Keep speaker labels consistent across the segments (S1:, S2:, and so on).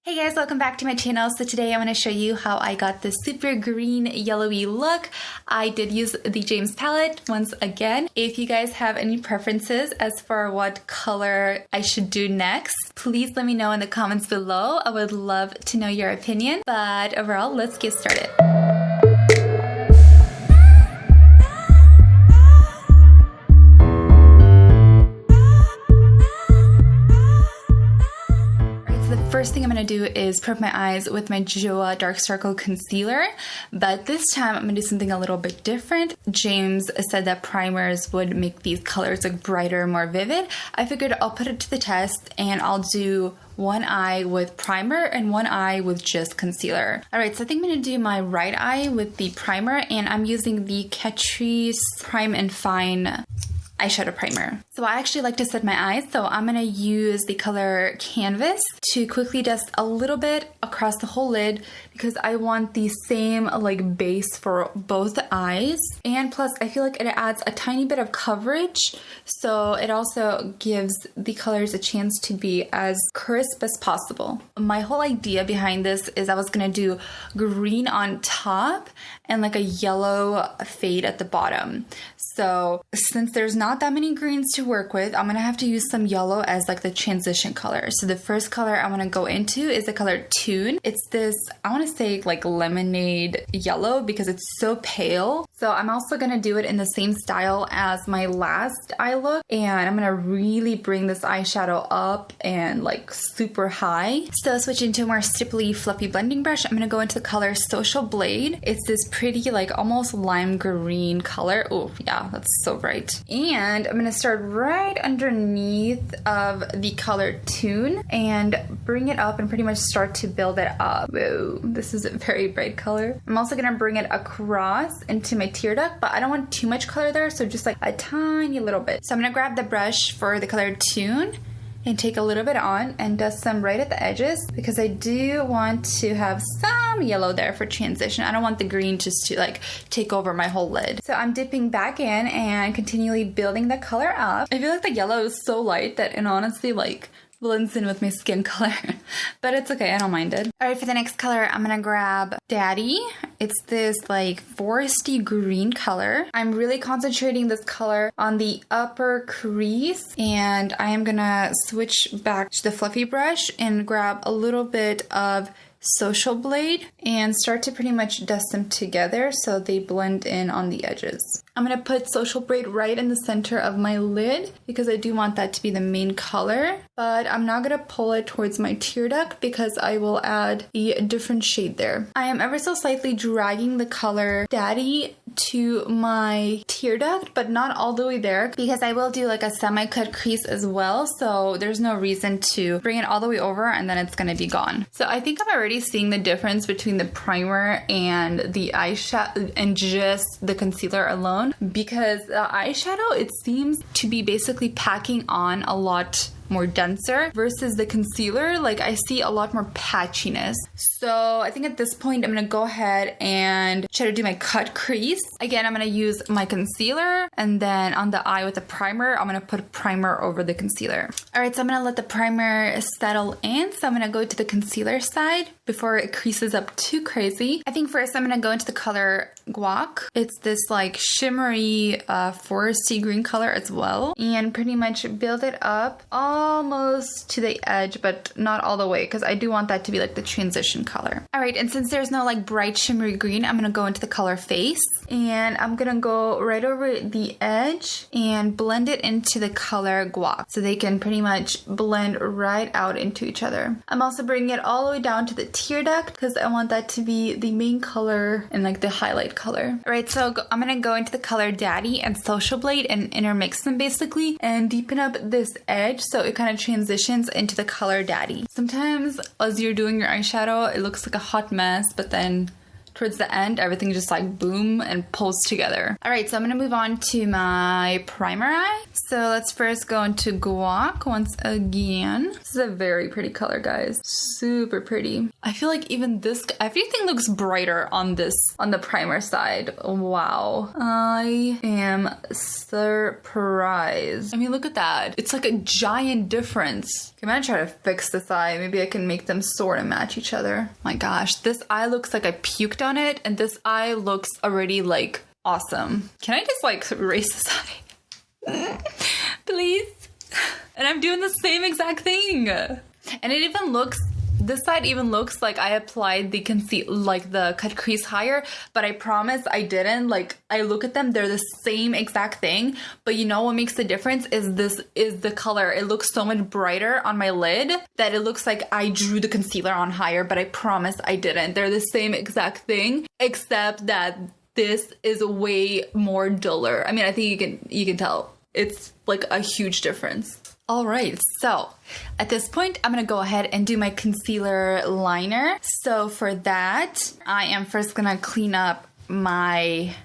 S1: Hey guys, welcome back to my channel. So today I'm going to show you how I got this super green yellowy look. I did use the James palette once again. If you guys have any preferences as for what color I should do next, please let me know in the comments below. I would love to know your opinion. But overall, let's get started. First thing I'm going to do is prep my eyes with my Joah Dark Circle Concealer, but this time I'm going to do something a little bit different. James said that primers would make these colors look brighter, more vivid. I figured I'll put it to the test and I'll do one eye with primer and one eye with just concealer. Alright, so I think I'm going to do my right eye with the primer, and I'm using the Catrice Prime and Fine eyeshadow primer. So I actually like to set my eyes, so I'm gonna use the color Canvas to quickly dust a little bit across the whole lid because I want the same like base for both eyes, and plus I feel like it adds a tiny bit of coverage, so it also gives the colors a chance to be as crisp as possible. My whole idea behind this is I was gonna do green on top and like a yellow fade at the bottom. So since there's not that many greens to work with, I'm gonna have to use some yellow as like the transition color. So the first color I wanna go into is the color Tune. It's this, I wanna say like lemonade yellow because it's so pale. So I'm also gonna do it in the same style as my last eye look, and I'm gonna really bring this eyeshadow up and like super high. So switching to a more stipply fluffy blending brush, I'm gonna go into the color Social Blade. It's this pretty like almost lime green color. Oh yeah, that's so bright. And I'm gonna start right underneath of the color Tune and bring it up and pretty much start to build it up. Whoa, this is a very bright color. I'm also gonna bring it across into my tear duct, but I don't want too much color there, so just like a tiny little bit. So I'm gonna grab the brush for the color Tune and take a little bit on and dust some right at the edges because I do want to have some yellow there for transition. I don't want the green just to like take over my whole lid. So I'm dipping back in and continually building the color up. I feel like the yellow is so light that it honestly like blends in with my skin color, but it's okay, I don't mind it. All right, for the next color, I'm gonna grab Daddy. It's this like foresty green color. I'm really concentrating this color on the upper crease, and I am gonna switch back to the fluffy brush and grab a little bit of Social Blade and start to pretty much dust them together so they blend in on the edges. I'm gonna put Social Blade right in the center of my lid because I do want that to be the main color, but I'm not gonna pull it towards my tear duct because I will add a different shade there. I am ever so slightly dragging the color Daddy to my tear duct, but not all the way there because I will do like a semi-cut crease as well, so there's no reason to bring it all the way over and then it's gonna be gone. So I think I'm already seeing the difference between the primer and the eyeshadow and just the concealer alone, because the eyeshadow, it seems to be basically packing on a lot more denser versus the concealer, like I see a lot more patchiness. So I think at this point I'm gonna go ahead and try to do my cut crease. Again, I'm gonna use my concealer, and then on the eye with the primer, I'm gonna put primer over the concealer. All right, so I'm gonna let the primer settle in. So I'm gonna go to the concealer side before it creases up too crazy. I think first I'm gonna go into the color Guac. It's this like shimmery foresty green color as well, and pretty much build it up almost to the edge, but not all the way because I do want that to be like the transition color. All right, and since there's no like bright shimmery green, I'm gonna go into the color Face, and I'm gonna go right over the edge and blend it into the color Guac so they can pretty much blend right out into each other. I'm also bringing it all the way down to the tear duct because I want that to be the main color and like the highlight color. All right, so I'm gonna go into the color Daddy and Social Blade and intermix them basically and deepen up this edge so it kind of transitions into the color Daddy. Sometimes as you're doing your eyeshadow, it looks like a hot mess, but then towards the end, everything just like boom and pulls together. All right, so I'm gonna move on to my primer eye. So let's first go into Guac once again. This is a very pretty color, guys. Super pretty. I feel like even this, everything looks brighter on the primer side. Wow. I am surprised. I mean, look at that. It's like a giant difference. Okay, I'm gonna try to fix this eye. Maybe I can make them sort of match each other. My gosh, this eye looks like I puked on it, and this eye looks already like awesome. Can I just like erase this eye? Please? And I'm doing the same exact thing. And it even looks, this side even looks like I applied the like the Catrice higher, but I promise I didn't. Like, I look at them, they're the same exact thing, but you know what makes the difference is the color. It looks so much brighter on my lid that it looks like I drew the concealer on higher, but I promise I didn't. They're the same exact thing, except that this is way more duller. I mean, I think you can tell. It's like a huge difference. All right, so at this point, I'm gonna go ahead and do my concealer liner. So for that, I am first gonna clean up my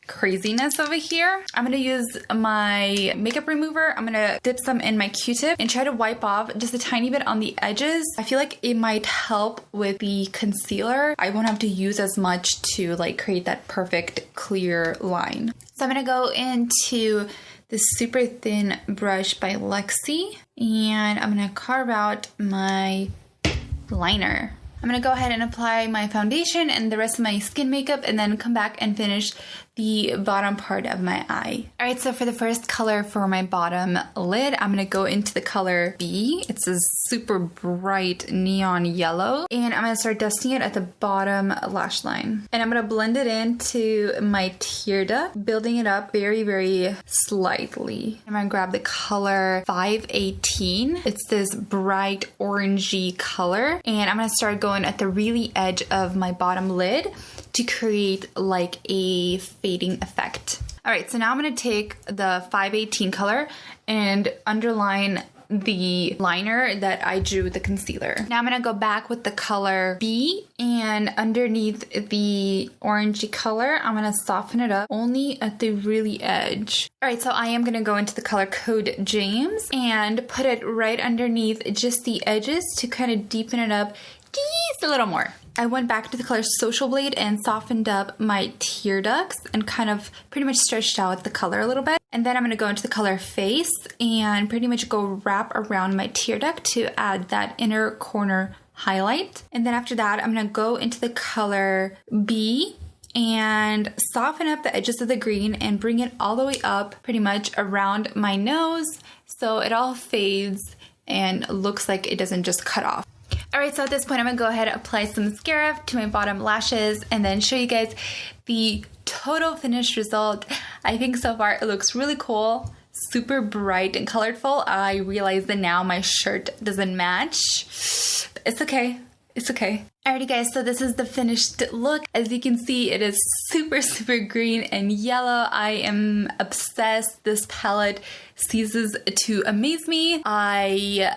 S1: craziness over here. I'm gonna use my makeup remover. I'm gonna dip some in my Q-tip and try to wipe off just a tiny bit on the edges. I feel like it might help with the concealer. I won't have to use as much to like create that perfect clear line. So I'm gonna go into this super thin brush by Lexi, and I'm gonna carve out my liner. I'm gonna go ahead and apply my foundation and the rest of my skin makeup, and then come back and finish the bottom part of my eye. All right, so for the first color for my bottom lid, I'm gonna go into the color B. It's a super bright neon yellow, and I'm gonna start dusting it at the bottom lash line. And I'm gonna blend it into my tear duct, building it up very, very slightly. I'm gonna grab the color 518. It's this bright orangey color, and I'm gonna start going at the really edge of my bottom lid to create like a fading effect. All right, so now I'm gonna take the 518 color and underline the liner that I drew with the concealer. Now I'm gonna go back with the color B, and underneath the orangey color, I'm gonna soften it up only at the really edge. All right, so I am gonna go into the color code James and put it right underneath just the edges to kind of deepen it up just a little more. I went back to the color Social Blade and softened up my tear ducts and kind of pretty much stretched out the color a little bit. And then I'm going to go into the color Face and pretty much go wrap around my tear duct to add that inner corner highlight. And then after that, I'm going to go into the color B and soften up the edges of the green and bring it all the way up pretty much around my nose so it all fades and looks like it doesn't just cut off. All right, so at this point, I'm gonna go ahead and apply some mascara to my bottom lashes and then show you guys the total finished result. I think so far it looks really cool, super bright and colorful. I realize that now my shirt doesn't match. It's okay. It's okay. Alrighty guys, so this is the finished look. As you can see, it is super, super green and yellow. I am obsessed. This palette ceases to amaze me. I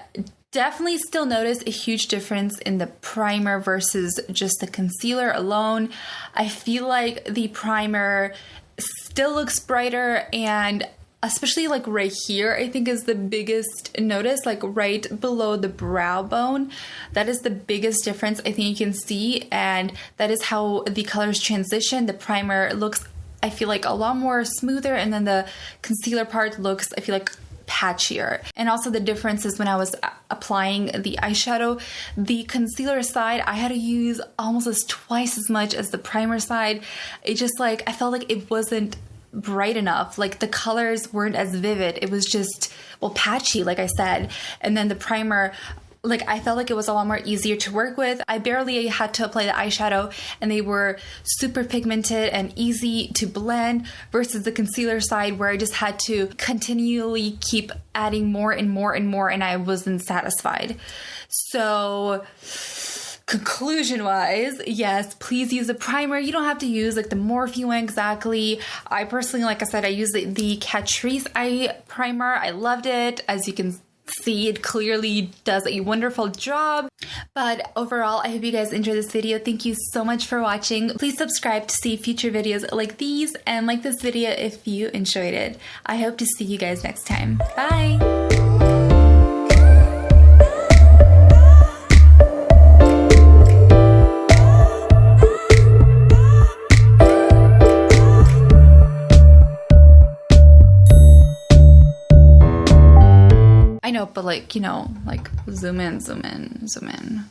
S1: definitely still notice a huge difference in the primer versus just the concealer alone. I feel like the primer still looks brighter, and especially like right here, I think is the biggest notice, like right below the brow bone. That is the biggest difference I think you can see, and that is how the colors transition. The primer looks, I feel like, a lot more smoother, and then the concealer part looks, I feel like, patchier. And also the difference is when I was applying the eyeshadow, the concealer side, I had to use almost twice as much as the primer side. It just like, I felt like it wasn't bright enough. Like the colors weren't as vivid. It was just, well, patchy, like I said. And then the primer, like I felt like it was a lot more easier to work with. I barely had to apply the eyeshadow and they were super pigmented and easy to blend, versus the concealer side where I just had to continually keep adding more and more and more, and I wasn't satisfied. So conclusion wise, yes, please use a primer. You don't have to use like the Morphe one exactly. I personally, like I said, I use the Catrice eye primer. I loved it. As you can see, it clearly does a wonderful job. But overall, I hope you guys enjoyed this video. Thank you so much for watching. Please subscribe to see future videos like these, and like this video if you enjoyed it. I hope to see you guys next time. Bye! I know, but like, you know, like zoom in, zoom in, zoom in.